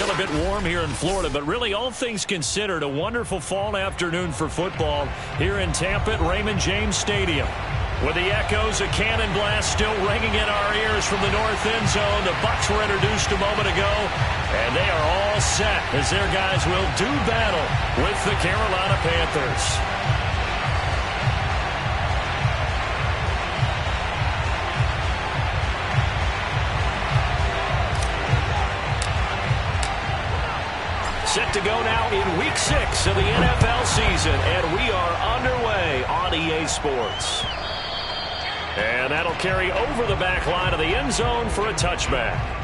still a bit warm here in Florida, but really all things considered, a wonderful fall afternoon for football here in Tampa at Raymond James Stadium. With the echoes of cannon blast still ringing in our ears from the north end zone, the Bucs were introduced a moment ago, and they are all set as their guys will do battle with the Carolina Panthers. Set to go now in Week 6 of the NFL season, and we are underway on EA Sports. And that'll carry over the back line of the end zone for a touchback.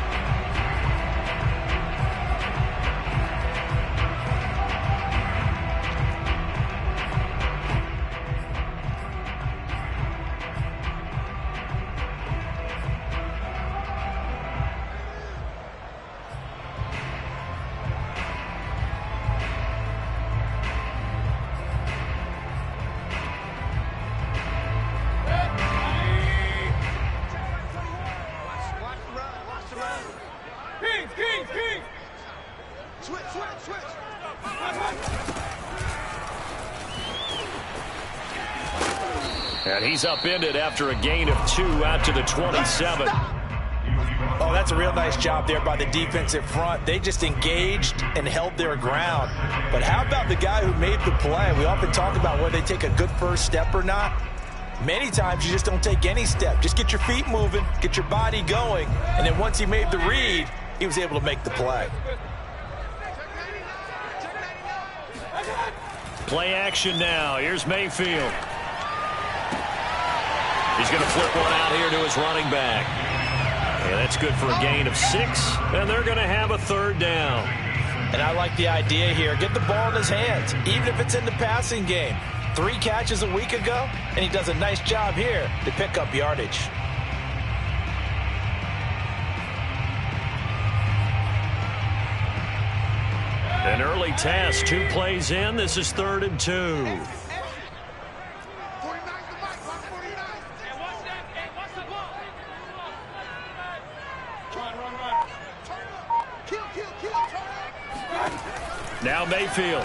And he's upended after a gain of 2 out to the 27. Oh, that's a real nice job there by the defensive front. They just engaged and held their ground. But how about the guy who made the play? We often talk about whether they take a good first step or not. Many times you just don't take any step. Just get your feet moving, get your body going, and then once he made the read, he was able to make the play. Play action now. Here's Mayfield. He's going to flip one out here to his running back. Yeah, that's good for a gain of 6, and they're going to have a third down. And I like the idea here. Get the ball in his hands, even if it's in the passing game. 3 catches a week ago, and he does a nice job here to pick up yardage. An early test, 2 plays in. This is 3rd and 2. Now Mayfield.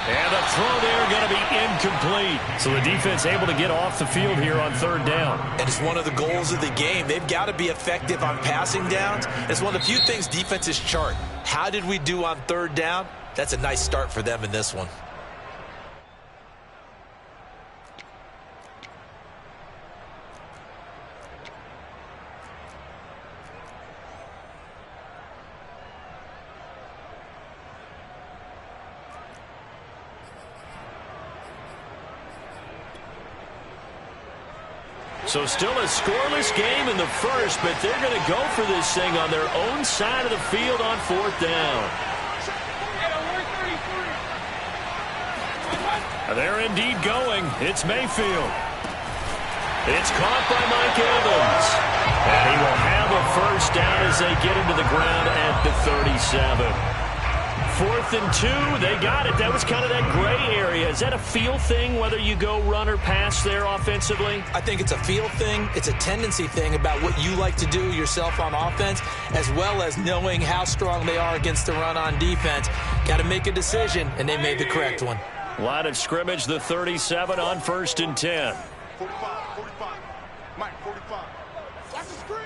And a throw there going to be incomplete. So the defense able to get off the field here on 3rd down. And it's one of the goals of the game. They've got to be effective on passing downs. It's one of the few things defenses chart. How did we do on 3rd down? That's a nice start for them in this one. So still a scoreless game in the first, but they're going to go for this thing on their own side of the field on 4th down. They're indeed going. It's Mayfield. It's caught by Mike Evans. And he will have a first down as they get into the ground at the 37. 4th and 2, they got it. That was kind of that gray area. Is that a feel thing, whether you go run or pass there offensively? I think it's a feel thing. It's a tendency thing about what you like to do yourself on offense, as well as knowing how strong they are against the run on defense. Got to make a decision, and they made the correct one. Line of scrimmage, the 37 on 1st and 10. 45. Mike, 45. Watch the screen.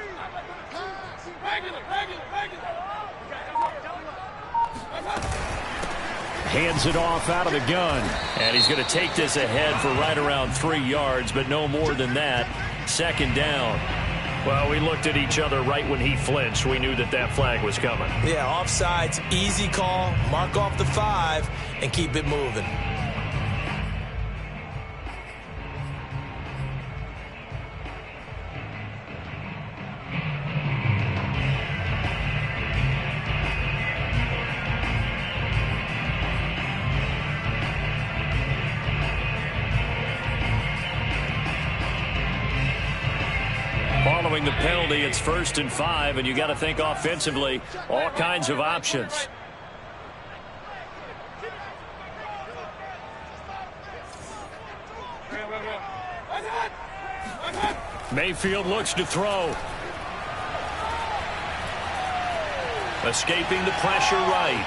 Regular. Hands it off out of the gun. And he's going to take this ahead for right around 3 yards, but no more than that. 2nd down. Well, we looked at each other right when he flinched. We knew that flag was coming. Yeah, offsides, easy call. Mark off the 5 and keep it moving. Following the penalty, it's 1st and 5, and you got to think offensively, all kinds of options. Mayfield looks to throw. Escaping the pressure right.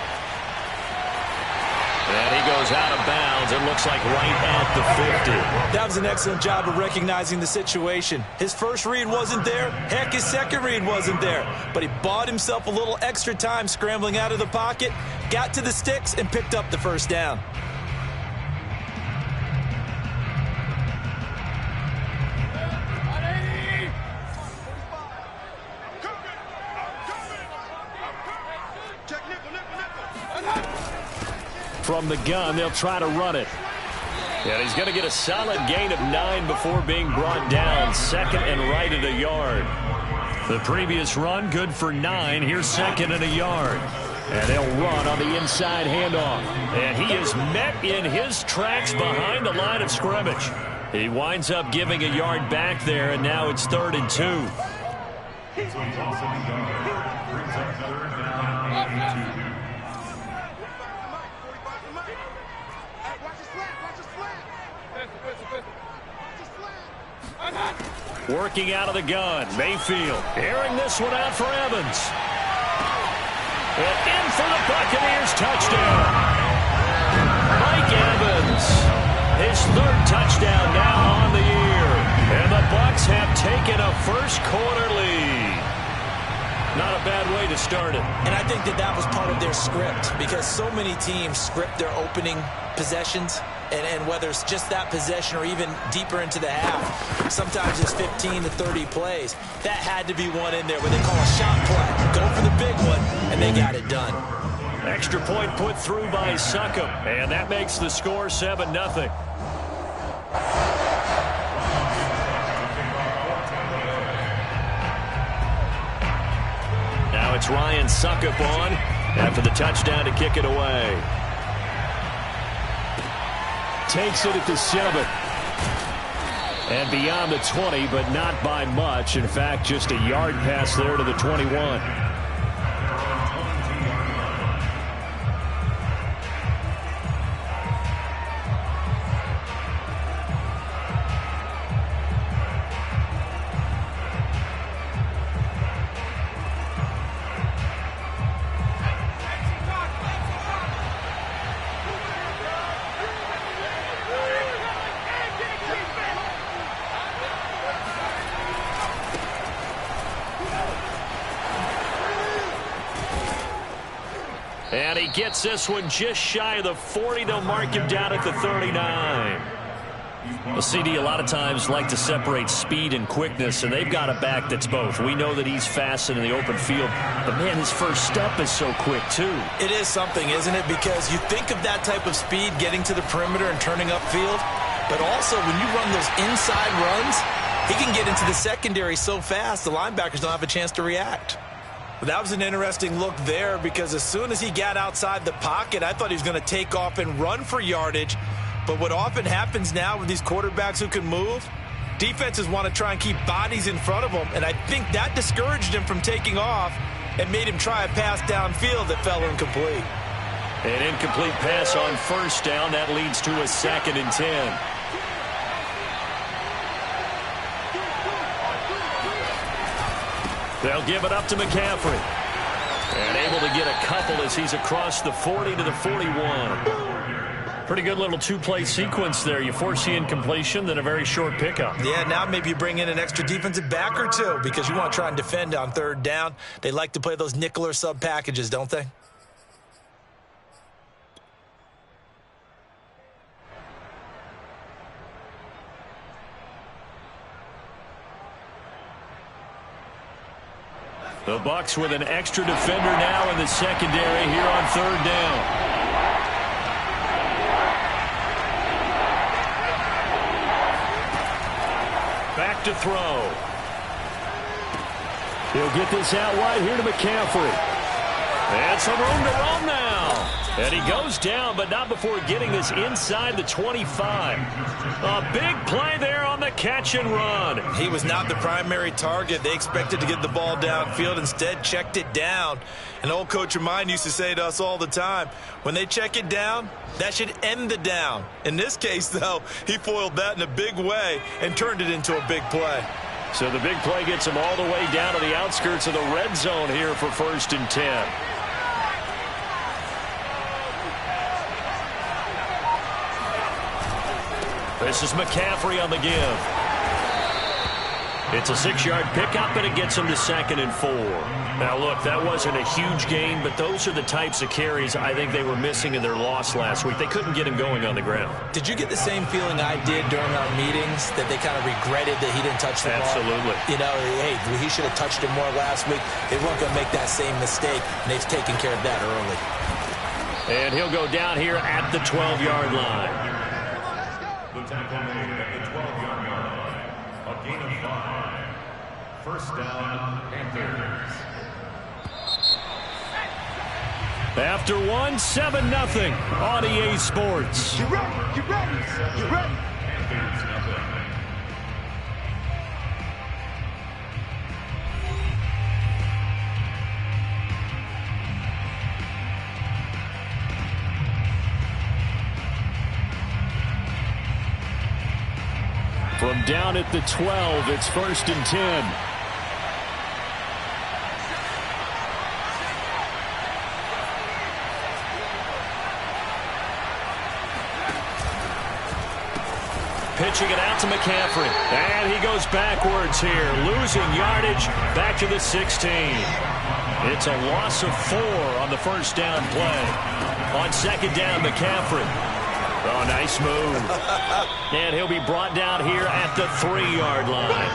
And he goes out of bounds. It looks like right at the 50. That was an excellent job of recognizing the situation. His first read wasn't there. Heck, his second read wasn't there. But he bought himself a little extra time scrambling out of the pocket, got to the sticks, and picked up the first down. From the gun, they'll try to run it. And he's going to get a solid gain of 9 before being brought down. Second and right at a yard. The previous run, good for 9. Here's second and a yard. And they'll run on the inside handoff. And he is met in his tracks behind the line of scrimmage. He winds up giving a yard back there, and now it's 3rd and 2. Working out of the gun, Mayfield airing this one out for Evans. And in for the Buccaneers, touchdown. Mike Evans, his 3rd touchdown now on the year. And the Bucs have taken a first quarter lead. Not a bad way to start it. And I think that was part of their script, because so many teams script their opening possessions, and whether it's just that possession or even deeper into the half, sometimes it's 15 to 30 plays. That had to be one in there where they call a shot play. Go for the big one, and they got it done. Extra point put through by Succop, and that makes the score 7-0. Now it's Ryan Succop on after the touchdown to kick it away. Takes it at the 7. And beyond the 20, but not by much. In fact, just a yard pass there to the 21. And he gets this one just shy of the 40. They'll mark him down at the 39. Well, CD, a lot of times like to separate speed and quickness, and they've got a back that's both. We know that he's fast in the open field, but, man, his first step is so quick, too. It is something, isn't it? Because you think of that type of speed getting to the perimeter and turning upfield, but also when you run those inside runs, he can get into the secondary so fast the linebackers don't have a chance to react. That was an interesting look there, because as soon as he got outside the pocket, I thought he was going to take off and run for yardage. But what often happens now with these quarterbacks who can move, defenses want to try and keep bodies in front of them, and I think that discouraged him from taking off and made him try a pass downfield that fell incomplete. An incomplete pass on first down. That leads to a 2nd and 10. They'll give it up to McCaffrey. And able to get a couple as he's across the 40 to the 41. Pretty good little two-play sequence there. You force the incompletion, then a very short pickup. Yeah, now maybe you bring in an extra defensive back or two, because you want to try and defend on 3rd down. They like to play those nickel or sub packages, don't they? The Bucs with an extra defender now in the secondary here on 3rd down. Back to throw. He'll get this out wide here to McCaffrey. And some room to roam now. And he goes down, but not before getting this inside the 25. A big play there on the catch and run. He was not the primary target. They expected to get the ball downfield. Instead, checked it down. An old coach of mine used to say to us all the time, when they check it down, that should end the down. In this case, though, he foiled that in a big way and turned it into a big play. So the big play gets him all the way down to the outskirts of the red zone here for 1st and 10. This is McCaffrey on the give. It's a 6-yard pickup, and it gets him to 2nd and 4. Now, look, that wasn't a huge gain, but those are the types of carries I think they were missing in their loss last week. They couldn't get him going on the ground. Did you get the same feeling I did during our meetings, that they kind of regretted that he didn't touch the ball? Absolutely. You know, hey, he should have touched it more last week. They weren't going to make that same mistake, and they've taken care of that early. And he'll go down here at the 12-yard line. The tackle made at the 12-yard line. A gain of 5. First down, Panthers. After 1, 7-0 on EA Sports. You ready? You ready? You ready? Panthers nothing. From down at the 12, it's 1st and 10. Pitching it out to McCaffrey. And he goes backwards here, losing yardage back to the 16. It's a loss of 4 on the first down play. On 2nd down, McCaffrey. Oh, nice move. And he'll be brought down here at the 3-yard line.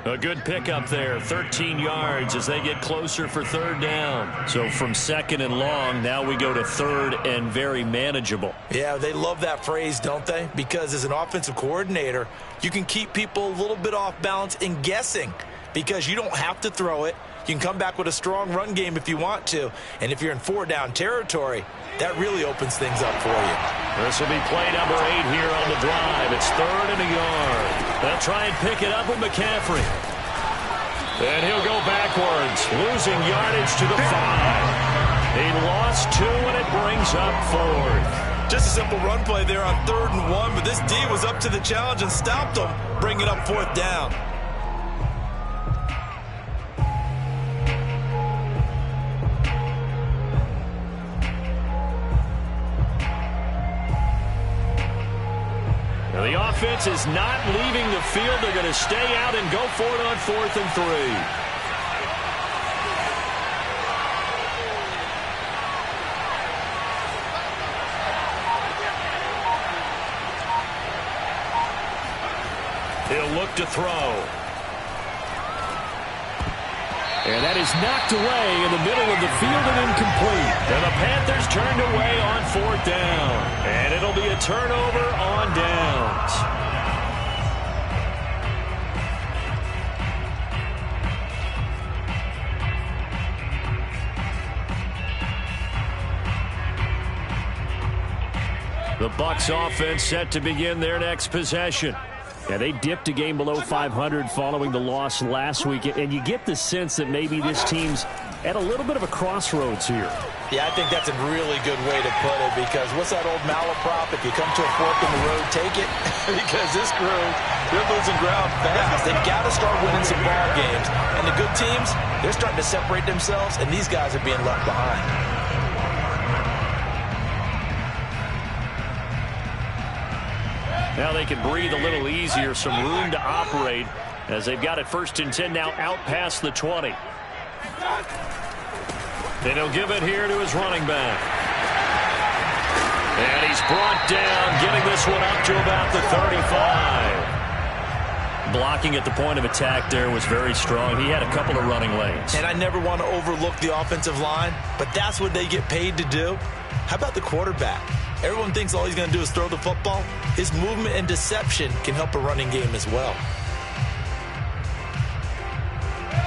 A good pickup there, 13 yards as they get closer for 3rd down. So from 2nd and long, now we go to 3rd and very manageable. Yeah, they love that phrase, don't they? Because as an offensive coordinator, you can keep people a little bit off balance and guessing because you don't have to throw it. You can come back with a strong run game if you want to. And if you're in 4-down territory, that really opens things up for you. This will be play number 8 here on the drive. It's 3rd and a yard. They'll try and pick it up with McCaffrey. And he'll go backwards, losing yardage to the 5. He lost 2, and it brings up 4th. Just a simple run play there on 3rd and 1, but this D was up to the challenge and stopped them, bringing up 4th down. The offense is not leaving the field. They're going to stay out and go for it on 4th and 3. He'll look to throw. And that is knocked away in the middle of the field and incomplete. And the Panthers turned away on 4th down. And it'll be a turnover on downs. The Bucs offense set to begin their next possession. Yeah, they dipped a game below 500 following the loss last week, and you get the sense that maybe this team's at a little bit of a crossroads here. Yeah, I think that's a really good way to put it because what's that old malaprop? If you come to a fork in the road, take it. Because this crew, they're losing ground fast. They've got to start winning some ball games. And the good teams, they're starting to separate themselves, and these guys are being left behind. Now they can breathe a little easier, some room to operate as they've got it 1st and 10 now out past the 20. And he'll give it here to his running back. And he's brought down, getting this one up to about the 35. Blocking at the point of attack there was very strong. He had a couple of running lanes. And I never want to overlook the offensive line, but that's what they get paid to do. How about the quarterback? Everyone thinks all he's going to do is throw the football. His movement and deception can help a running game as well.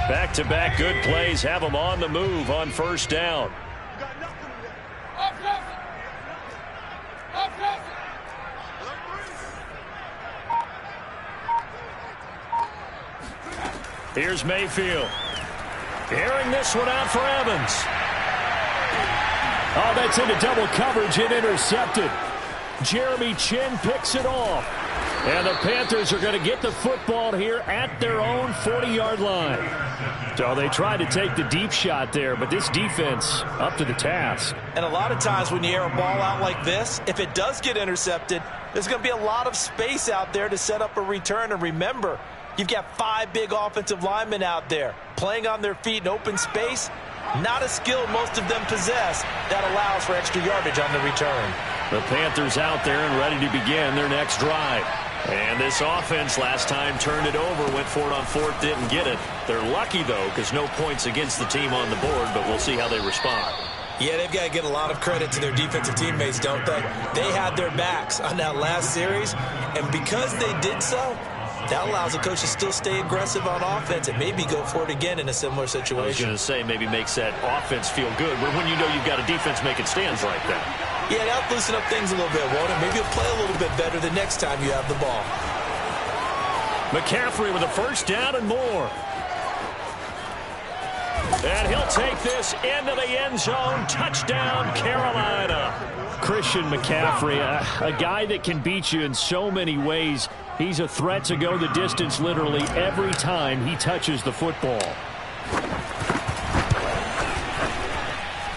Back-to-back good plays have him on the move on 1st down. Here's Mayfield. Airing this one out for Evans. Oh, that's into double coverage and intercepted. Jeremy Chin picks it off. And the Panthers are going to get the football here at their own 40-yard line. So they tried to take the deep shot there, but this defense up to the task. And a lot of times when you air a ball out like this, if it does get intercepted, there's going to be a lot of space out there to set up a return. And remember, you've got 5 big offensive linemen out there playing on their feet in open space. Not a skill most of them possess that allows for extra yardage on the return. The Panthers out there and ready to begin their next drive. And this offense last time turned it over, went for it on 4th, didn't get it. They're lucky, though, because no points against the team on the board, but we'll see how they respond. Yeah, they've got to get a lot of credit to their defensive teammates, don't they? They had their backs on that last series, and because they did so, that allows the coach to still stay aggressive on offense and maybe go for it again in a similar situation. I was going to say maybe makes that offense feel good, but when you know you've got a defense making stands like that. Yeah, that'll loosen up things a little bit, won't it? Maybe you'll play a little bit better the next time you have the ball. McCaffrey with a first down and more. And he'll take this into the end zone. Touchdown, Carolina. Christian McCaffrey, a guy that can beat you in so many ways. He's a threat to go the distance literally every time he touches the football.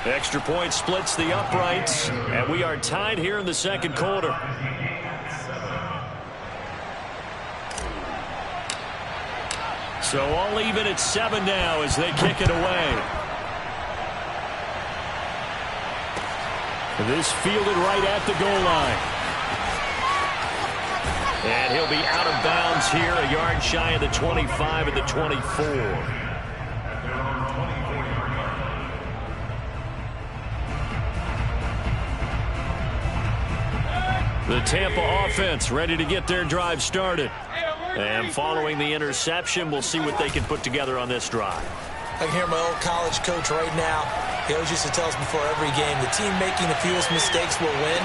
Extra point splits the uprights, and we are tied here in the second quarter. So all even at 7 now as they kick it away. This fielded right at the goal line. And he'll be out of bounds here, a yard shy of the 25 at the 24. The Tampa offense ready to get their drive started. And following the interception, we'll see what they can put together on this drive. I can hear my old college coach right now. He always used to tell us before every game, the team making the fewest mistakes will win.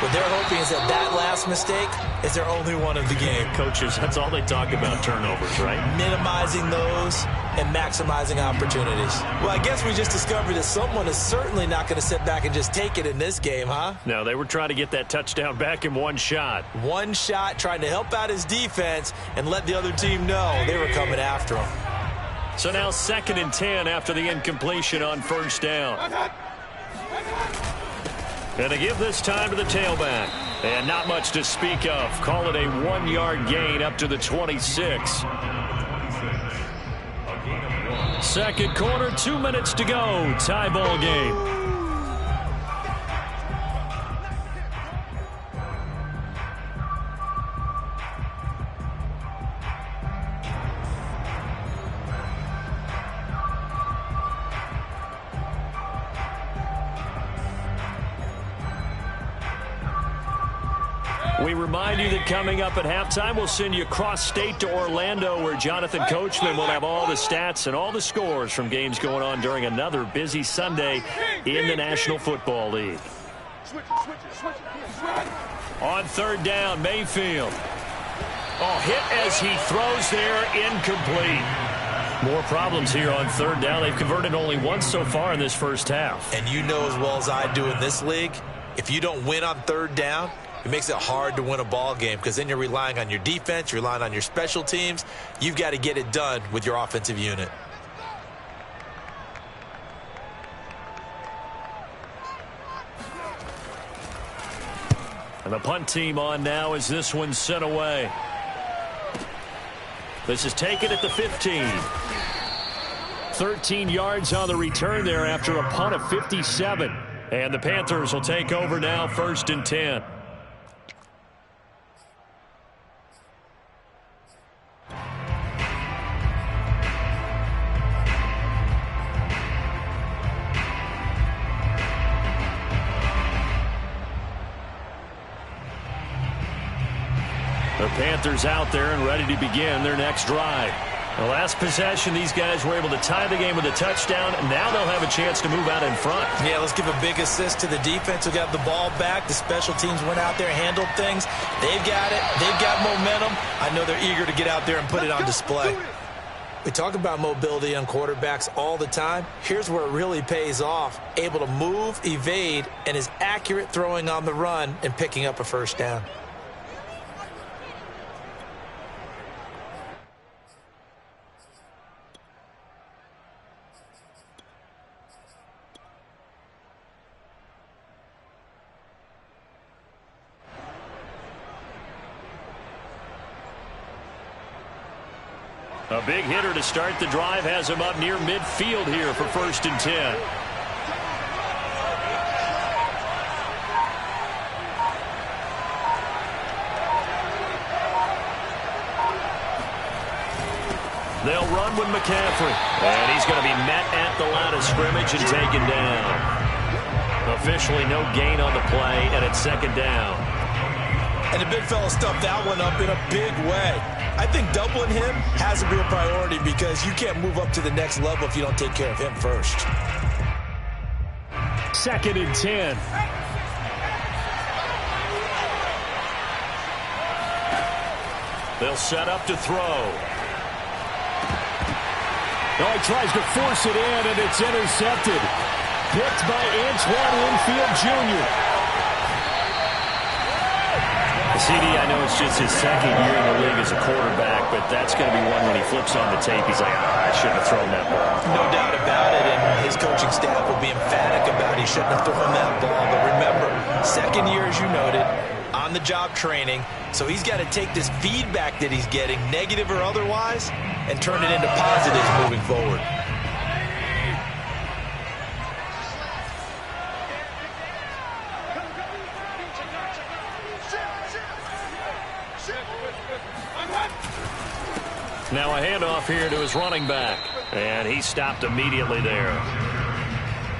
What they're hoping is that that last mistake is their only one of the game. Coaches, that's all they talk about, turnovers, right? Minimizing those and maximizing opportunities. Well, I guess we just discovered that someone is certainly not going to sit back and just take it in this game, huh? No, they were trying to get that touchdown back in one shot. One shot, trying to help out his defense and let the other team know they were coming after him. So now 2nd and 10 after the incompletion on first down. And to give this time to the tailback. And not much to speak of. Call it a 1-yard gain up to the 26. Second quarter, 2 minutes to go. Tie ball game. We remind you that coming up at halftime, we'll send you cross-state to Orlando, where Jonathan Coachman will have all the stats and all the scores from games going on during another busy Sunday in the National Football League. On 3rd down, Mayfield. Oh, hit as he throws there, incomplete. More problems here on 3rd down. They've converted only once so far in this first half. And you know as well as I do in this league, if you don't win on 3rd down, it makes it hard to win a ball game because then you're relying on your defense, you're relying on your special teams. You've got to get it done with your offensive unit. And the punt team on now as this one's sent away. This is taken at the 15. 13 yards on the return there after a punt of 57. And the Panthers will take over now, 1st and 10. The Panthers out there and ready to begin their next drive. The last possession, these guys were able to tie the game with a touchdown. Now they'll have a chance to move out in front. Yeah, let's give a big assist to the defense who got the ball back. The special teams went out there, handled things. They've got it. They've got momentum. I know they're eager to get out there and put it on display. We talk about mobility on quarterbacks all the time. Here's where it really pays off. Able to move, evade, and is accurate throwing on the run and picking up a first down. A big hitter to start the drive has him up near midfield here for 1st and 10. They'll run with McCaffrey. And he's going to be met at the line of scrimmage and taken down. Officially no gain on the play, and it's 2nd down. And the big fella stuffed that one up in a big way. I think doubling him has a real priority because you can't move up to the next level if you don't take care of him first. 2nd and 10. They'll set up to throw. Oh, he tries to force it in, and it's intercepted. Picked by Antoine Winfield Jr. CD, I know it's just his 2nd year in the league as a quarterback, but that's going to be one when he flips on the tape. He's like, I shouldn't have thrown that ball. No doubt about it, and his coaching staff will be emphatic about he shouldn't have thrown that ball. But remember, 2nd year, as you noted, on-the-job training, so he's got to take this feedback that he's getting, negative or otherwise, and turn it into positives moving forward. Now a handoff here to his running back, and he stopped immediately there.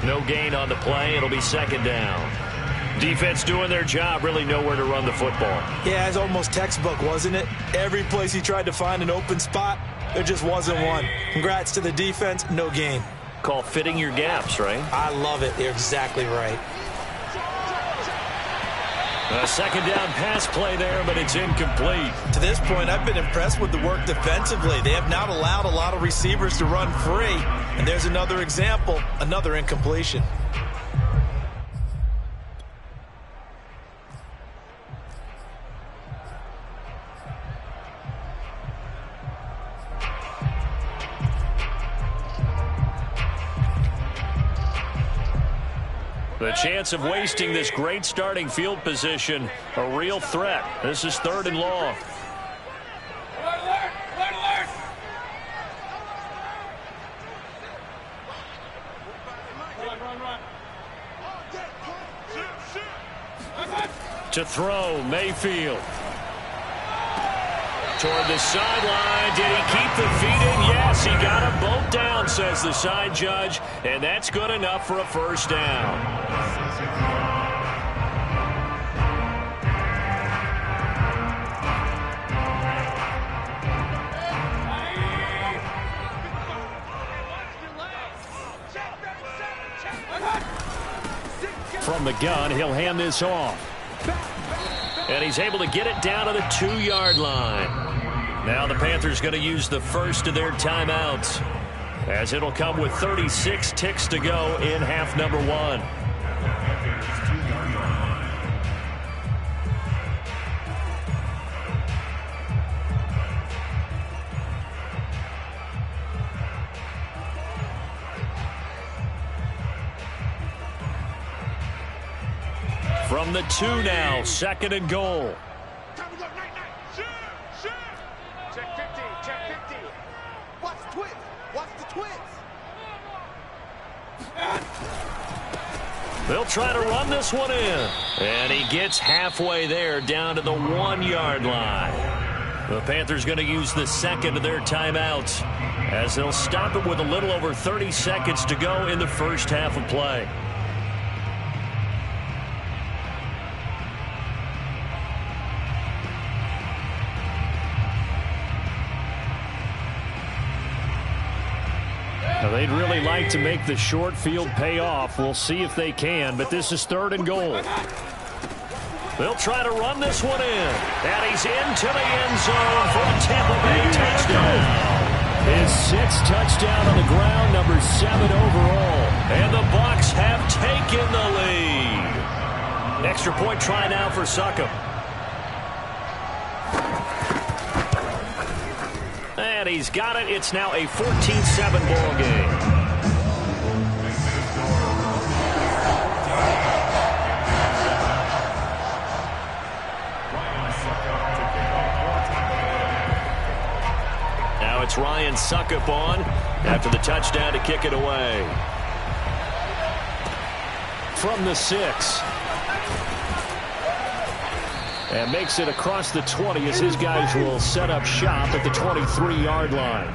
No gain on the play. It'll be 2nd down. Defense doing their job, really nowhere to run the football. Yeah, it's almost textbook, wasn't it? Every place he tried to find an open spot, there just wasn't one. Congrats to the defense, no gain. Call fitting your gaps, right? I love it. You're exactly right. A 2nd down pass play there, but it's incomplete. To this point, I've been impressed with the work defensively. They have not allowed a lot of receivers to run free. And there's another example, another incompletion. The chance of wasting this great starting field position, a real threat. This is 3rd and long. To throw, Mayfield. Toward the sideline. Did he keep the feet in? Yes, he got them both down, says the side judge. And that's good enough for a 1st down. From the gun, he'll hand this off. And he's able to get it down to the 2-yard line. Now the Panthers going to use the first of their timeouts, as it'll come with 36 ticks to go in half number 1. From the 2 now, 2nd and goal. Check 50, check 50. Watch the twins, watch the twins. They'll try to run this one in. And he gets halfway there, down to the 1-yard line. The Panthers going to use the 2nd of their timeouts, as they'll stop it with a little over 30 seconds to go in the first half of play. They'd really like to make the short field pay off. We'll see if they can, but this is 3rd and goal. They'll try to run this one in. And he's into the end zone for a Tampa Bay touchdown. His 6th touchdown on the ground, number 7 overall. And the Bucs have taken the lead. Extra point try now for Succop. And he's got it. It's now a 14-7 ball game. Now Now it's Ryan Suckup on after the touchdown to kick it away. From the 6. And makes it across the 20 as his guys will set up shop at the 23-yard line.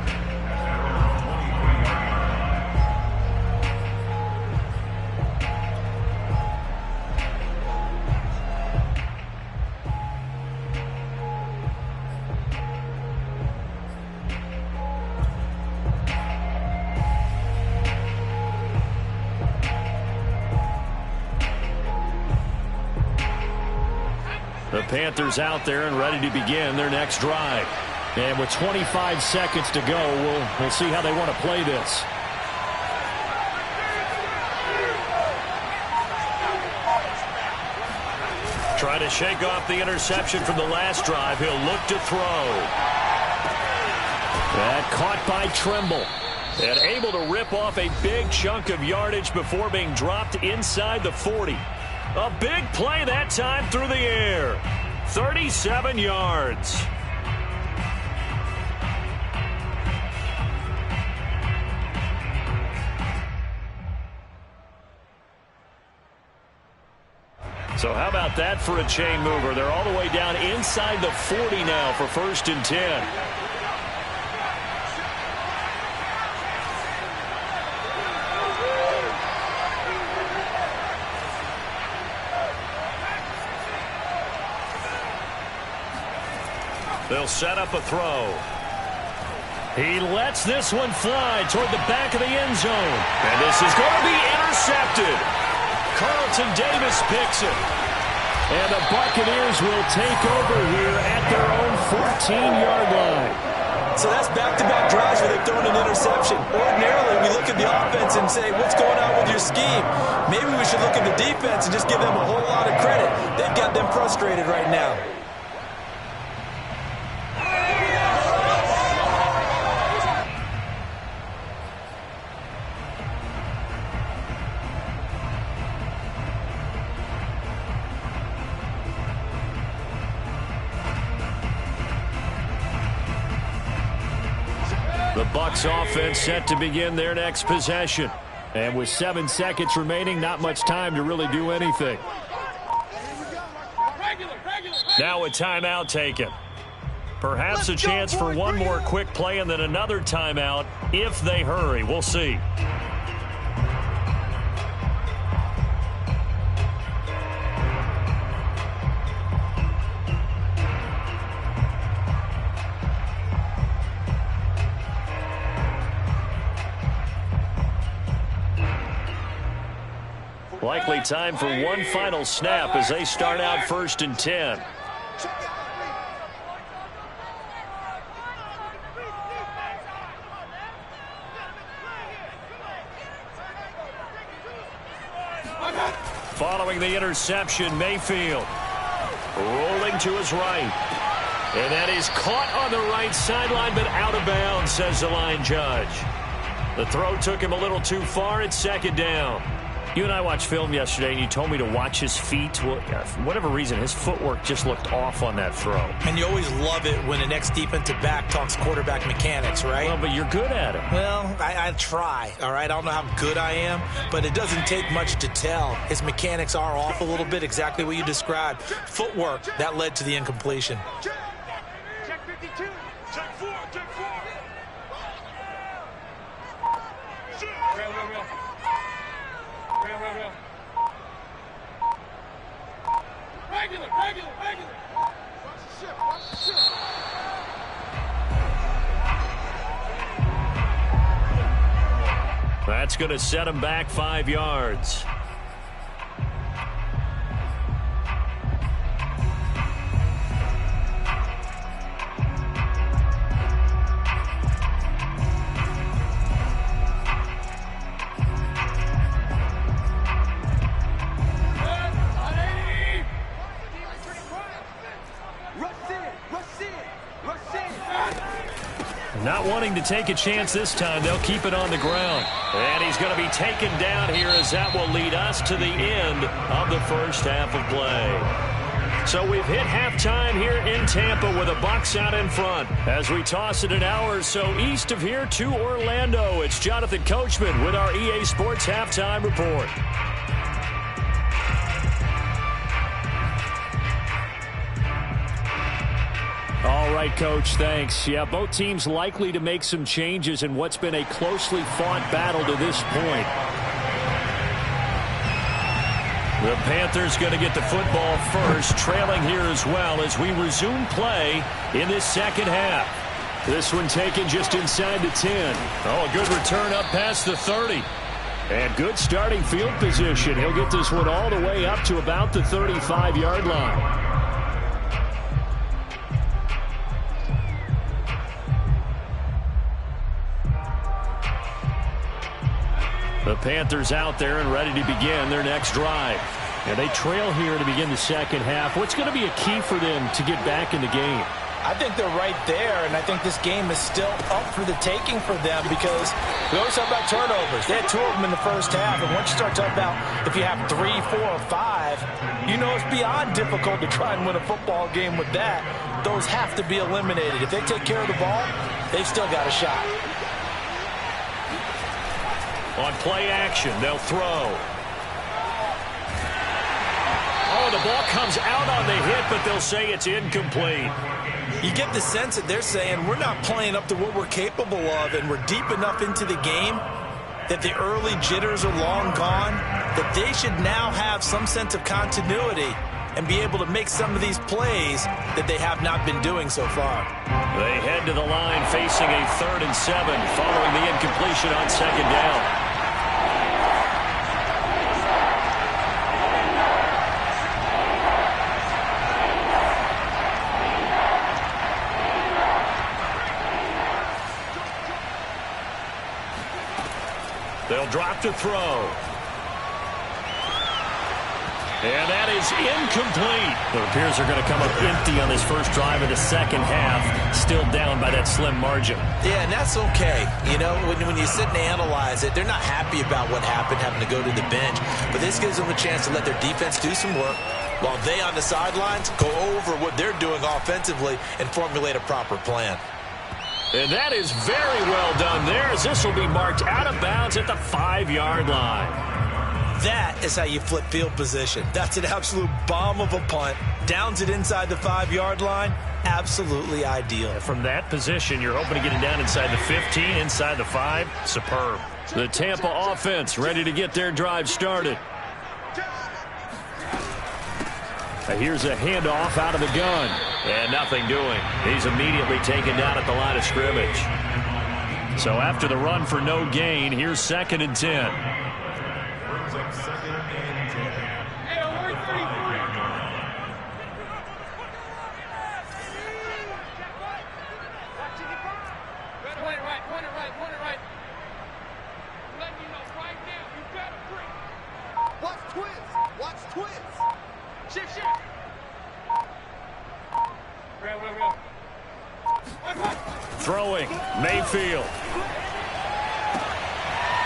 The Panthers out there and ready to begin their next drive. And with 25 seconds to go, we'll see how they want to play this. Try to shake off the interception from the last drive. He'll look to throw. That caught by Trimble. And able to rip off a big chunk of yardage before being dropped inside the 40. A big play that time through the air. 37 yards. So how about that for a chain mover? They're all the way down inside the 40 now for 1st and 10. They'll set up a throw. He lets this one fly toward the back of the end zone. And this is going to be intercepted. Carlton Davis picks it. And the Buccaneers will take over here at their own 14-yard line. So that's back-to-back drives where they've thrown an interception. Ordinarily, we look at the offense and say, what's going on with your scheme? Maybe we should look at the defense and just give them a whole lot of credit. They've got them frustrated right now. The Bucs offense set to begin their next possession. And with 7 seconds remaining, not much time to really do anything. Now a timeout taken. Perhaps a chance for one more quick play and then another timeout if they hurry. We'll see. Likely time for one final snap as they start out 1st and 10. Following the interception, Mayfield rolling to his right. And that is caught on the right sideline, but out of bounds, says the line judge. The throw took him a little too far. It's 2nd down. You and I watched film yesterday, and you told me to watch his feet. Well, for whatever reason, his footwork just looked off on that throw. And you always love it when the next defensive back talks quarterback mechanics, right? Well, but you're good at it. Well, I try, all right? I don't know how good I am, but it doesn't take much to tell. His mechanics are off a little bit, exactly what you described. Footwork, that led to the incompletion. Check 52. Check 4. Check 4. Regular. Watch the ship. That's going to set him back 5 yards. Not wanting to take a chance this time, they'll keep it on the ground. And he's going to be taken down here as that will lead us to the end of the first half of play. So we've hit halftime here in Tampa with the Bucs out in front. As we toss it an hour or so east of here to Orlando, it's Jonathan Coachman with our EA Sports Halftime Report. All right, Coach, thanks. Yeah, both teams likely to make some changes in what's been a closely fought battle to this point. The Panthers going to get the football first, trailing here as well as we resume play in this second half. This one taken just inside the 10. Oh, a good return up past the 30. And good starting field position. He'll get this one all the way up to about the 35-yard line. The Panthers out there and ready to begin their next drive. And they trail here to begin the second half. What's going to be a key for them to get back in the game? I think they're right there, and I think this game is still up for the taking for them because we always talk about turnovers. They had 2 of them in the first half, and once you start talking about if you have 3, 4, or 5, you know it's beyond difficult to try and win a football game with that. Those have to be eliminated. If they take care of the ball, they've still got a shot. On play action, they'll throw. Oh, the ball comes out on the hit, but they'll say it's incomplete. You get the sense that they're saying we're not playing up to what we're capable of, and we're deep enough into the game that the early jitters are long gone, that they should now have some sense of continuity and be able to make some of these plays that they have not been doing so far. They head to the line facing a 3rd and 7 following the incompletion on second down. They'll drop to throw. And that is incomplete. It appears they're going to come up empty on this first drive of the second half, still down by that slim margin. Yeah, and that's okay. You know, when you sit and analyze it, they're not happy about what happened, having to go to the bench. But this gives them a chance to let their defense do some work while they on the sidelines go over what they're doing offensively and formulate a proper plan. And that is very well done there, as this will be marked out of bounds at the 5-yard line. That is how you flip field position. That's an absolute bomb of a punt. Downs it inside the 5-yard line. Absolutely ideal. From that position, you're hoping to get it down inside the 15, inside the 5. Superb. The Tampa offense ready to get their drive started. Here's a handoff out of the gun. And nothing doing. He's immediately taken down at the line of scrimmage. So after the run for no gain, here's 2nd and 10. Brings up 2nd and 10. Hey, we're 33. Point it right. I'm letting you know right now, you gotta bring. Watch twins. Shift. Throwing, Mayfield.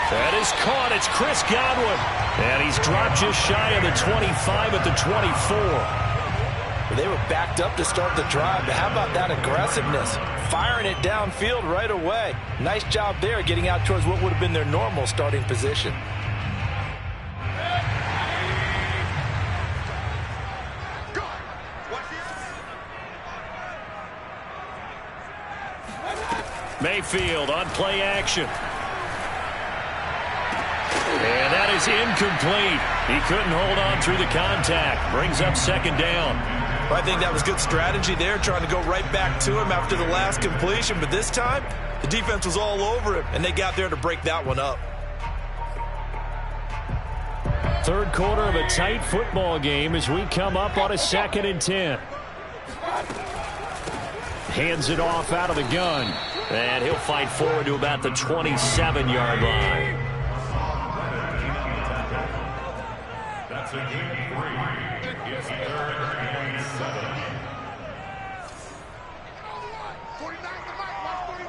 That is caught. It's Chris Godwin. And he's dropped just shy of the 25 at the 24. They were backed up to start the drive, but how about that aggressiveness? Firing it downfield right away. Nice job there getting out towards what would have been their normal starting position. Mayfield on play action. And that is incomplete. He couldn't hold on through the contact. Brings up 2nd down. Well, I think that was good strategy there, trying to go right back to him after the last completion. But this time, the defense was all over him, and they got there to break that one up. 3rd quarter of a tight football game as we come up on a 2nd and 10. Hands it off out of the gun. And he'll fight forward to about the 27-yard line. That's a gain of 3. It's 3rd and 7.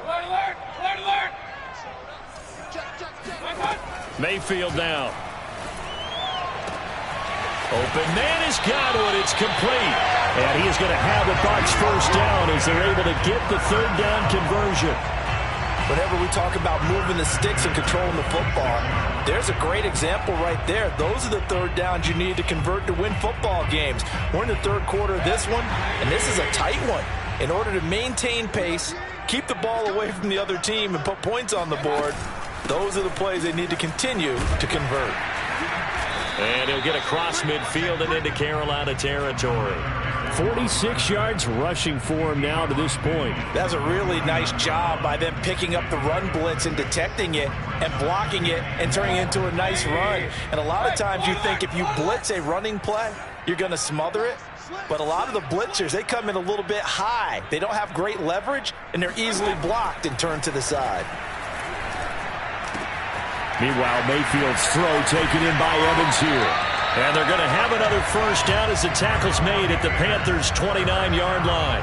Alert! Mayfield now. Open man is Godwin. It's complete. And he is going to have the Bucs first down as they're able to get the third down conversion. Whenever we talk about moving the sticks and controlling the football, there's a great example right there. Those are the third downs you need to convert to win football games. We're in the third quarter of this one, and this is a tight one. In order to maintain pace, keep the ball away from the other team, and put points on the board, those are the plays they need to continue to convert. And he'll get across midfield and into Carolina territory. 46 yards rushing for him now to this point. That's a really nice job by them picking up the run blitz and detecting it and blocking it and turning it into a nice run. And a lot of times you think if you blitz a running play, you're going to smother it. But a lot of the blitzers, they come in a little bit high. They don't have great leverage, and they're easily blocked and turned to the side. Meanwhile, Mayfield's throw taken in by Evans here. And they're going to have another first down as the tackle's made at the Panthers' 29-yard line.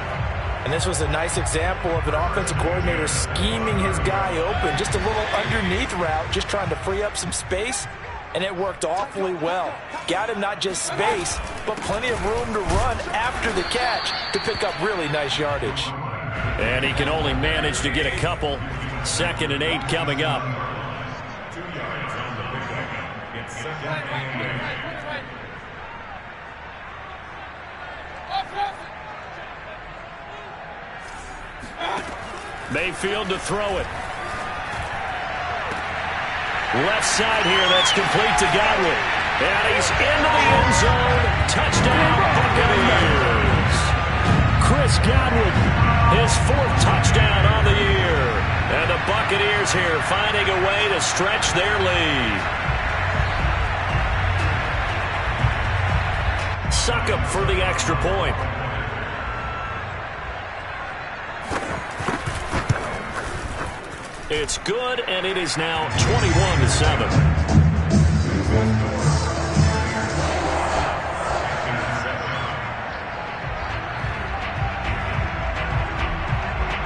And this was a nice example of an offensive coordinator scheming his guy open. Just a little underneath route, just trying to free up some space. And it worked awfully well. Got him not just space, but plenty of room to run after the catch to pick up really nice yardage. And he can only manage to get a couple. 2nd and 8 coming up. 2 yards on the pickup. It's 2nd and 8. Mayfield to throw it. Left side here, that's complete to Godwin. And he's into the end zone. Touchdown, Buccaneers. Chris Godwin, his 4th touchdown on the year. And the Buccaneers here finding a way to stretch their lead. Succop for the extra point. It's good, and it is now 21-7.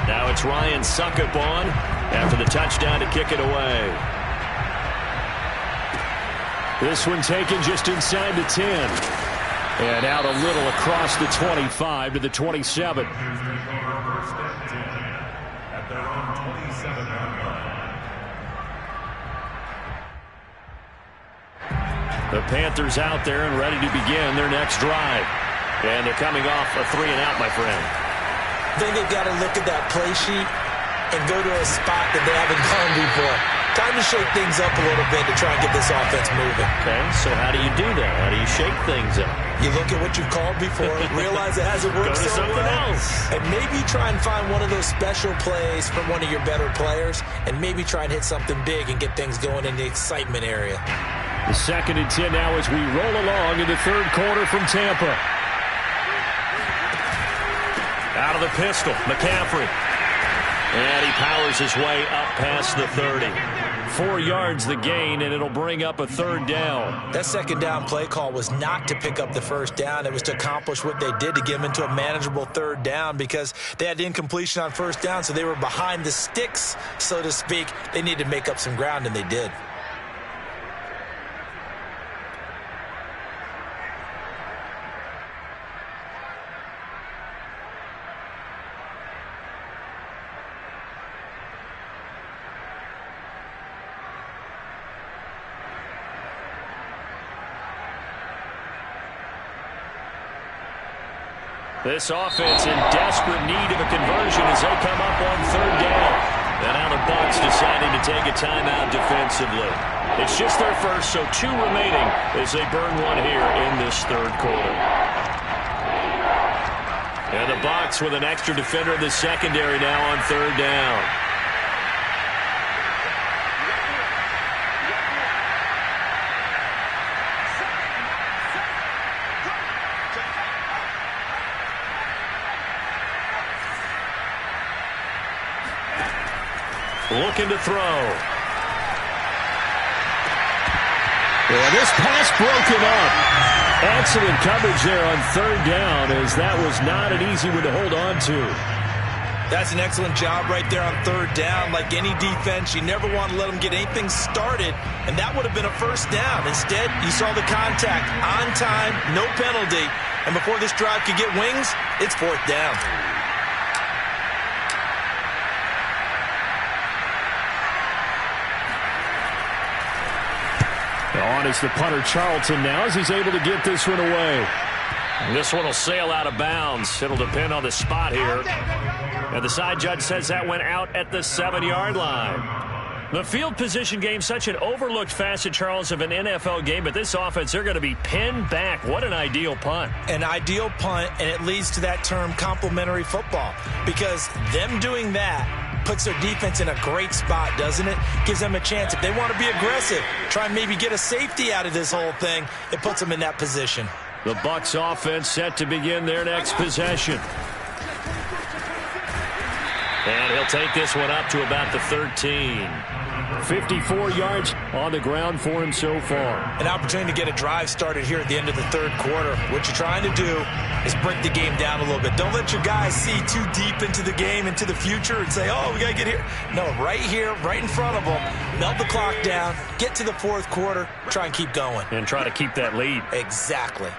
Now it's Ryan Succop on after the touchdown to kick it away. This one taken just inside the 10. And out a little across the 25 to the 27. The Panthers out there and ready to begin their next drive. And they're coming off a 3-and-out, my friend. I think they've got to look at that play sheet and go to a spot that they haven't gone before. Time to shake things up a little bit to try and get this offense moving. Okay, so how do you do that? How do you shake things up? You look at what you've called before, realize it hasn't worked so well, else. and maybe try and find one of those special plays from one of your better players, and maybe try and hit something big and get things going in the excitement area. The 2nd and 10 now as we roll along in the third quarter from Tampa. Out of the pistol, McCaffrey. And he powers his way up past the 30. 4 yards the gain, and it'll bring up a third down. That second down play call was not to pick up the first down. It was to accomplish what they did to get them into a manageable third down because they had incompletion on first down, so they were behind the sticks, so to speak. They needed to make up some ground, and they did. This offense in desperate need of a conversion as they come up on third down. And now the Bucs deciding to take a timeout defensively. It's just their first, so 2 remaining as they burn one here in this third quarter. And the Bucs with an extra defender in the secondary now on third down. Looking to throw. And this pass broken up. Excellent coverage there on third down as that was not an easy one to hold on to. That's an excellent job right there on third down. Like any defense, you never want to let them get anything started, and that would have been a first down. Instead, you saw the contact on time, no penalty, and before this drive could get wings, it's fourth down. On is the punter Charlton now as he's able to get this one away. This one will sail out of bounds. It'll depend on the spot here. And the side judge says that went out at the 7-yard line. The field position game, such an overlooked facet, Charles, of an NFL game, but this offense, they're going to be pinned back. What an ideal punt. An ideal punt, and it leads to that term complementary football, because them doing that puts their defense in a great spot, doesn't it? Gives them a chance. If they want to be aggressive, try and maybe get a safety out of this whole thing, it puts them in that position. The Bucs offense set to begin their next possession. And he'll take this one up to about the 13. 54 yards on the ground for him so far. An opportunity to get a drive started here at the end of the third quarter. What you're trying to do is break the game down a little bit. Don't let your guys see too deep into the game, into the future, and say, oh, we got to get here. No, right here, right in front of them. Melt the clock down, get to the fourth quarter, try and keep going. And try to keep that lead. Exactly.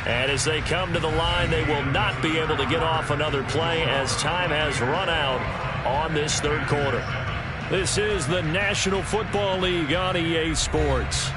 And as they come to the line, they will not be able to get off another play as time has run out on this third quarter. This is the National Football League on EA Sports.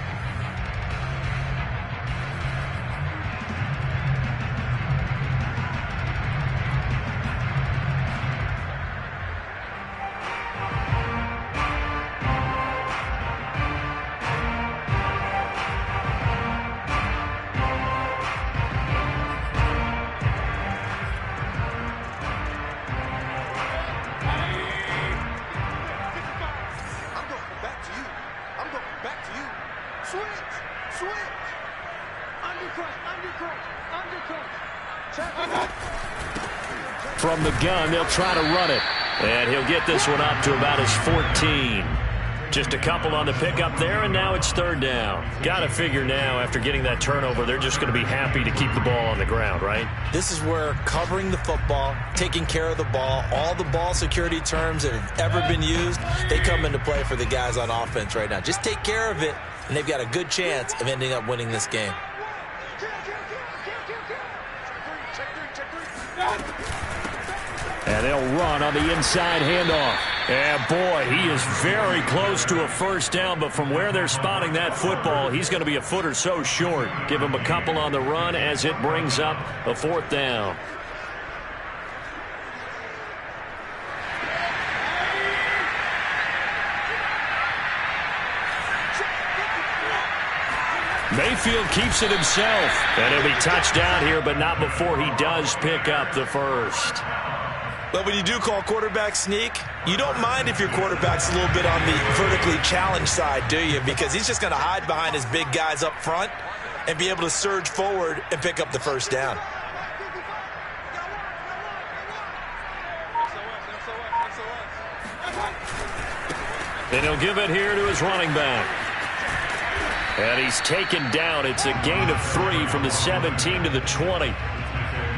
From the gun, they'll try to run it. And he'll get this one up to about his 14. Just a couple on the pickup there, and now it's third down. Got to figure now, after getting that turnover, they're just going to be happy to keep the ball on the ground, right? This is where covering the football, taking care of the ball, all the ball security terms that have ever been used, they come into play for the guys on offense right now. Just take care of it, and they've got a good chance of ending up winning this game. And they'll run on the inside handoff. And boy, he is very close to a first down, but from where they're spotting that football, he's going to be a foot or so short. Give him a couple on the run as it brings up a fourth down. Mayfield keeps it himself. And he'll be touched down here, but not before he does pick up the first. But when you do call quarterback sneak, you don't mind if your quarterback's a little bit on the vertically challenged side, do you? Because he's just going to hide behind his big guys up front and be able to surge forward and pick up the first down. And he'll give it here to his running back. And he's taken down. It's a gain of 3 from the 17 to the 20.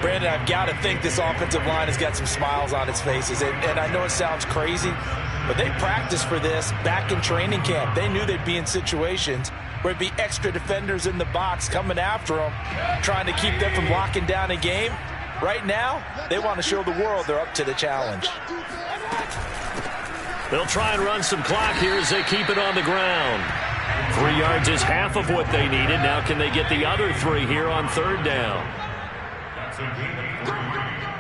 Brandon, I've got to think this offensive line has got some smiles on its faces. And I know it sounds crazy, but they practiced for this back in training camp. They knew they'd be in situations where it'd be extra defenders in the box coming after them, trying to keep them from locking down a game. Right now, they want to show the world they're up to the challenge. They'll try and run some clock here as they keep it on the ground. 3 yards is half of what they needed. Now can they get the other 3 here on third down? That's a gain of 3.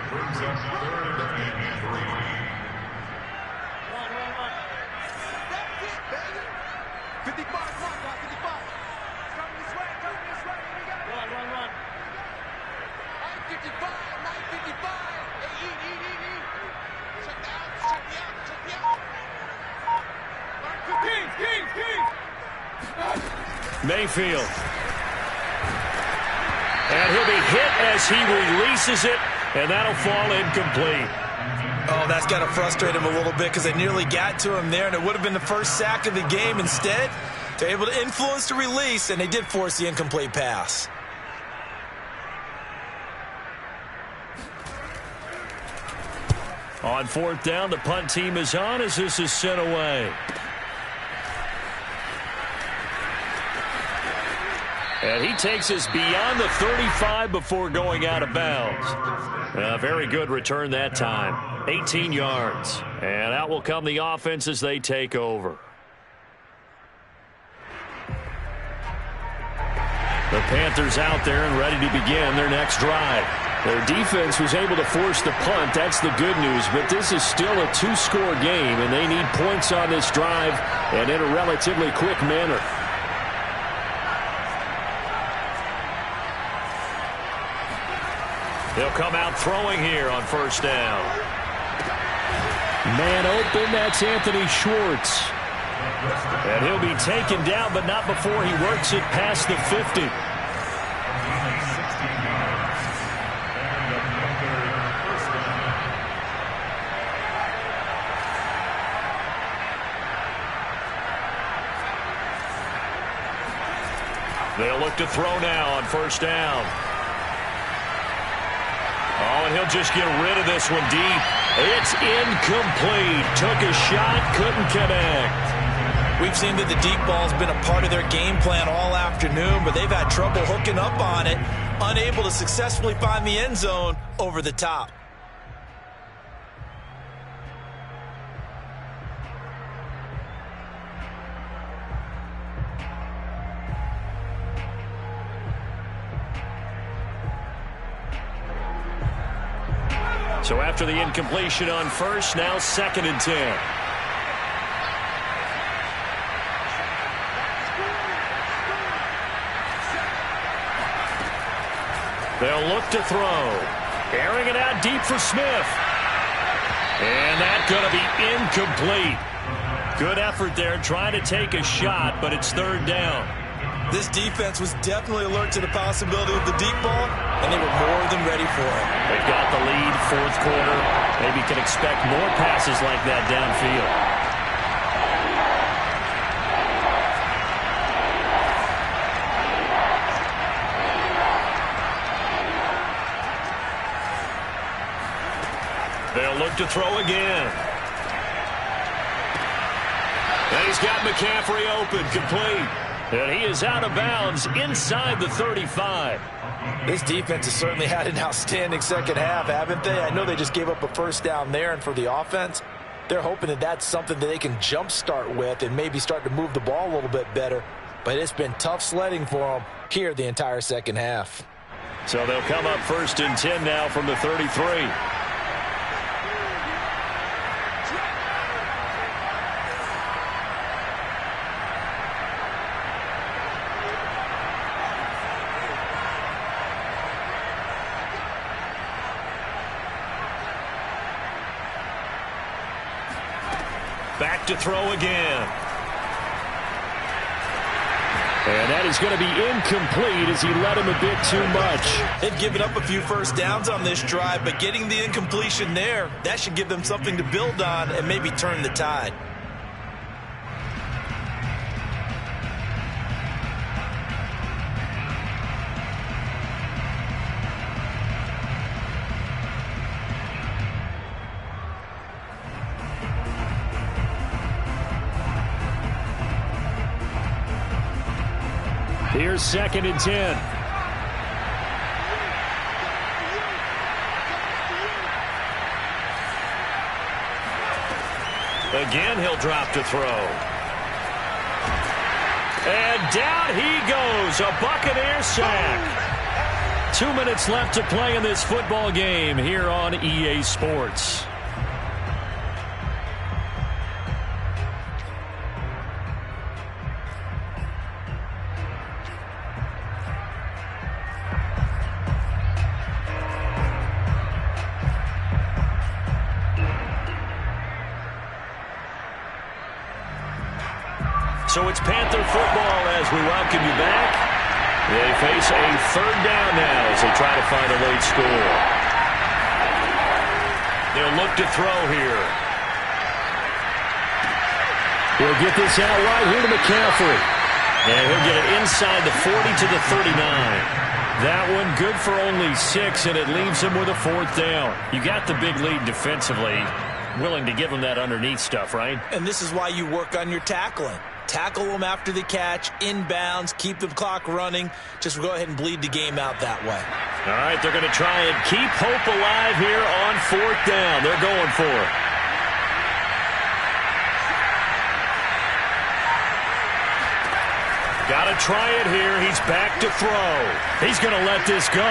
Brings up third and 3. That's it, baby. 55, come on, 55. Come this way, we got it. Run. 955, 955. Hey, eat. Check me out. 15. Mayfield. And he'll be hit as he releases it, and that'll fall incomplete. Oh, that's got to frustrate him a little bit because they nearly got to him there, and it would have been the first sack of the game. Instead, they're able to influence the release, and they did force the incomplete pass. On fourth down, the punt team is on as this is sent away. And he takes us beyond the 35 before going out of bounds. A very good return that time. 18 yards. And out will come the offense as they take over. The Panthers out there and ready to begin their next drive. Their defense was able to force the punt. That's the good news. But this is still a two-score game, and they need points on this drive and in a relatively quick manner. They'll come out throwing here on first down. Man open, that's Anthony Schwartz. And he'll be taken down, but not before he works it past the 50. They'll look to throw now on first down. Oh, and he'll just get rid of this one deep. It's incomplete. Took a shot, couldn't connect. We've seen that the deep ball's been a part of their game plan all afternoon, but they've had trouble hooking up on it, unable to successfully find the end zone over the top. So after the incompletion on first, now 2nd and 10. They'll look to throw. Airing it out deep for Smith. And that's going to be incomplete. Good effort there trying to take a shot, but it's 3rd down. This defense was definitely alert to the possibility of the deep ball, and they were more than ready for it. They've got the lead, 4th quarter. Maybe can expect more passes like that downfield. They'll look to throw again. And he's got McCaffrey open, complete. And he is out of bounds inside the 35. This defense has certainly had an outstanding second half, haven't they? I know they just gave up a first down there, and for the offense, they're hoping that that's something that they can jumpstart with and maybe start to move the ball a little bit better. But it's been tough sledding for them here the entire second half. So they'll come up 1st and 10 now from the 33. Back to throw again. And that is going to be incomplete as he led him a bit too much. They've given up a few first downs on this drive, but getting the incompletion there, that should give them something to build on and maybe turn the tide. Here's 2nd and 10. Again, he'll drop to throw. And down he goes. A Buccaneer sack. 2 minutes left to play in this football game here on EA Sports. So it's Panther football as we welcome you back. They face a 3rd down now as they try to find a late score. They'll look to throw here. He'll get this out right here to McCaffrey. And he'll get it inside the 40 to the 39. That one good for only 6, and it leaves him with a 4th down. You got the big lead defensively. Willing to give him that underneath stuff, right? And this is why you work on your tackling. Tackle them after the catch, inbounds, keep the clock running. Just go ahead and bleed the game out that way. All right, they're going to try and keep hope alive here on 4th down. They're going for it. Got to try it here. He's back to throw. He's going to let this go.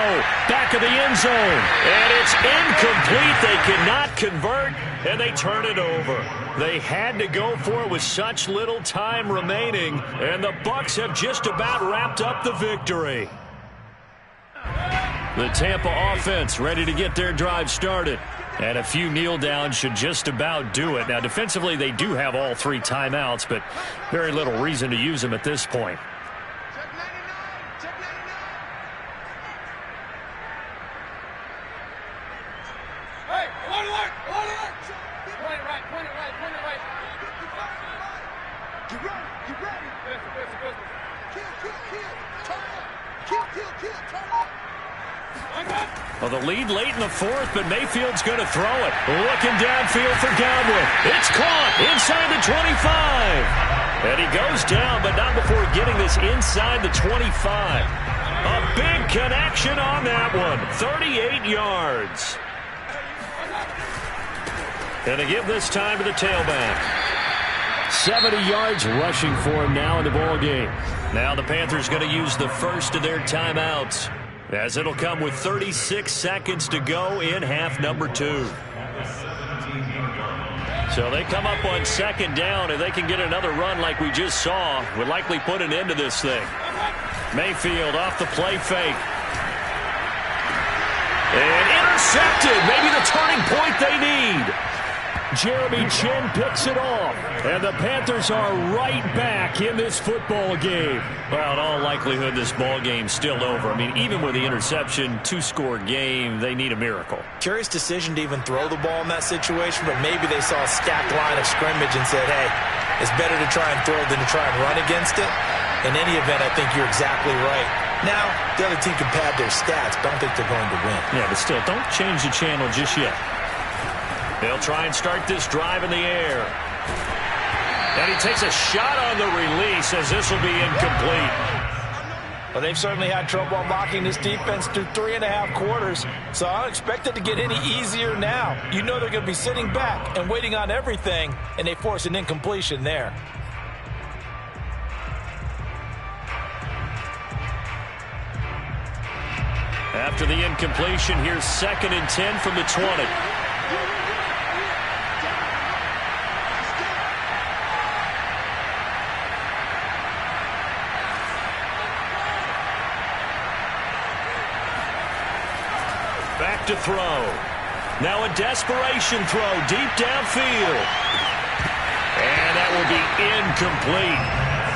Back of the end zone. And it's incomplete. They cannot convert, and they turn it over. They had to go for it with such little time remaining, and the Bucs have just about wrapped up the victory. The Tampa offense ready to get their drive started. And a few kneel downs should just about do it. Now, defensively, they do have all 3 timeouts, but very little reason to use them at this point. Check 99. Check 99. Hey, point alert. Point alert. Point it right. Point it right. Point it right. Get ready. Get ready. Listen. Kill. Turn up. Kill. Turn up. Well, the lead late in the 4th, but Mayfield's going to throw it. Looking downfield for Godwin. It's caught inside the 25. And he goes down, but not before getting this inside the 25. A big connection on that one. 38 yards. And they give this time to the tailback. 70 yards rushing for him now in the ball game. Now the Panthers going to use the first of their timeouts, as it'll come with 36 seconds to go in half number 2. So they come up on 2nd down, and they can get another run like we just saw. Would likely put an end to this thing. Mayfield off the play fake. And intercepted. Maybe the turning point they need. Jeremy Chin picks it off. And the Panthers are right back in this football game. Well, in all likelihood, this ball game's still over. I mean, even with the interception, 2-score game, they need a miracle. Curious decision to even throw the ball in that situation, but maybe they saw a stacked line of scrimmage and said, hey, it's better to try and throw than to try and run against it. In any event, I think you're exactly right. Now, the other team can pad their stats, but I don't think they're going to win. Yeah, but still, don't change the channel just yet. They'll try and start this drive in the air. And he takes a shot on the release, as this will be incomplete. Well, they've certainly had trouble unlocking this defense through 3.5 quarters, so I don't expect it to get any easier now. You know they're going to be sitting back and waiting on everything, and they force an incompletion there. After the incompletion, here's 2nd and 10 from the 20. Back to throw. Now a desperation throw deep downfield. And that will be incomplete.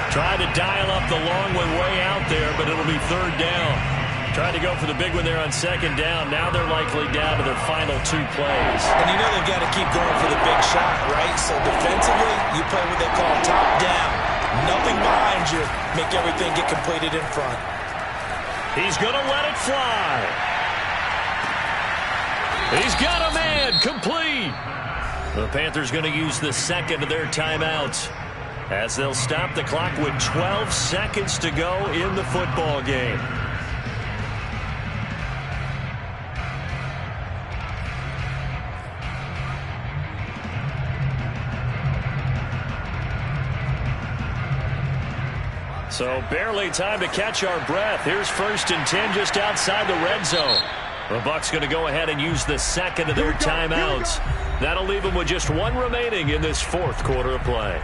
Tried to dial up the long one way out there, but it'll be 3rd down. Tried to go for the big one there on 2nd down. Now they're likely down to their final 2 plays. And you know they've got to keep going for the big shot, right? So defensively, you play what they call top down. Nothing behind you. Make everything get completed in front. He's going to let it fly. He's got a man. Complete. The Panthers going to use the 2nd of their timeouts, as they'll stop the clock with 12 seconds to go in the football game. So barely time to catch our breath. Here's 1st and 10 just outside the red zone. The Bucs going to go ahead and use the 2nd of their timeouts. That'll leave them with just 1 remaining in this 4th quarter of play.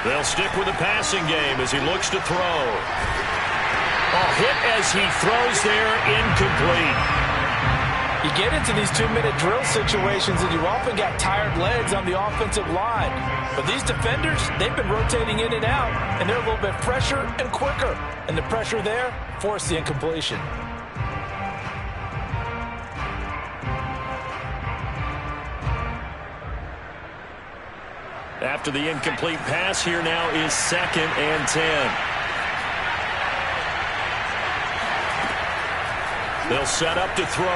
They'll stick with the passing game as he looks to throw. A hit as he throws there, incomplete. You get into these 2-minute drill situations, and you've often got tired legs on the offensive line. But these defenders, they've been rotating in and out, and they're a little bit fresher and quicker. And the pressure there forced the incompletion. After the incomplete pass, here now is 2nd and 10. They'll set up to throw.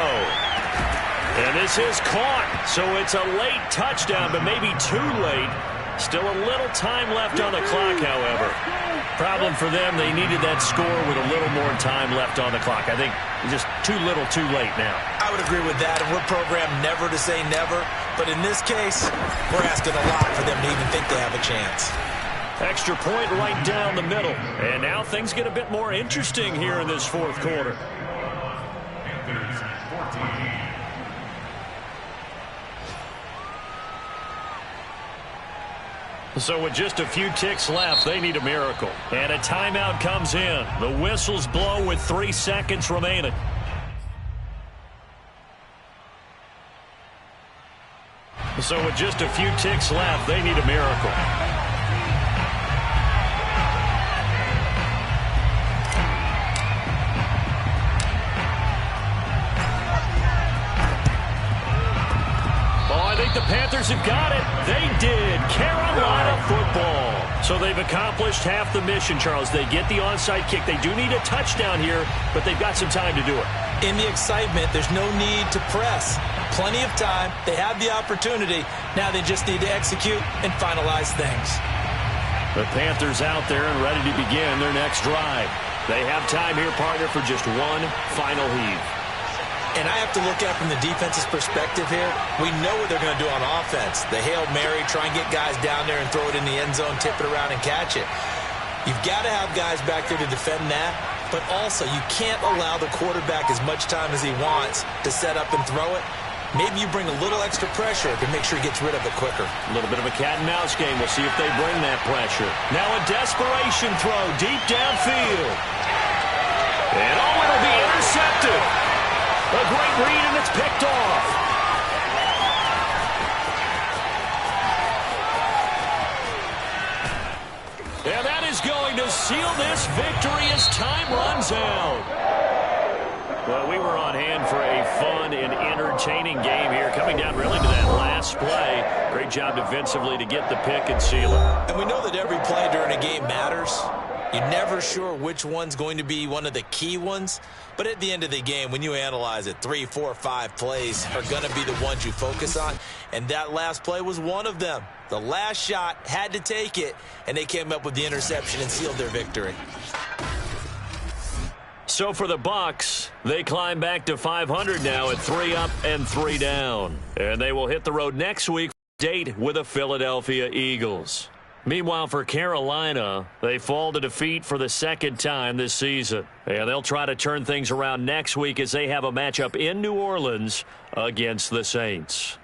And this is caught. So it's a late touchdown, but maybe too late. Still a little time left on the clock, however. Problem for them, they needed that score with a little more time left on the clock. I think just too little too late now. I would agree with that, and we're programmed never to say never. But in this case, we're asking a lot for them to even think they have a chance. Extra point right down the middle. And now things get a bit more interesting here in this 4th quarter. So with just a few ticks left, they need a miracle. And a timeout comes in. The whistles blow with 3 seconds remaining. So with just a few ticks left, they need a miracle. The Panthers have got it. They did. Carolina football. So they've accomplished half the mission, Charles. They get the onside kick. They do need a touchdown here, but they've got some time to do it. In the excitement, there's no need to press. Plenty of time. They have the opportunity. Now they just need to execute and finalize things. The Panthers out there and ready to begin their next drive. They have time here, partner, for just one final heave. And I have to look at it from the defense's perspective here. We know what they're going to do on offense. The Hail Mary, try and get guys down there and throw it in the end zone, tip it around and catch it. You've got to have guys back there to defend that, but also you can't allow the quarterback as much time as he wants to set up and throw it. Maybe you bring a little extra pressure to make sure he gets rid of it quicker. A little bit of a cat and mouse game. We'll see if they bring that pressure. Now a desperation throw deep downfield. And it'll be intercepted. A great read, and it's picked off. And that is going to seal this victory as time runs out. Well, we were on hand for a fun and entertaining game here, coming down really to that last play. Great job defensively to get the pick and seal it. And we know that every play during a game matters. You're never sure which one's going to be one of the key ones. But at the end of the game, when you analyze it, 3, 4, 5 plays are going to be the ones you focus on. And that last play was one of them. The last shot had to take it, and they came up with the interception and sealed their victory. So for the Bucs, they climb back to 500 now at 3 up and 3 down. And they will hit the road next week, date with the Philadelphia Eagles. Meanwhile, for Carolina, they fall to defeat for the 2nd time this season. And they'll try to turn things around next week as they have a matchup in New Orleans against the Saints.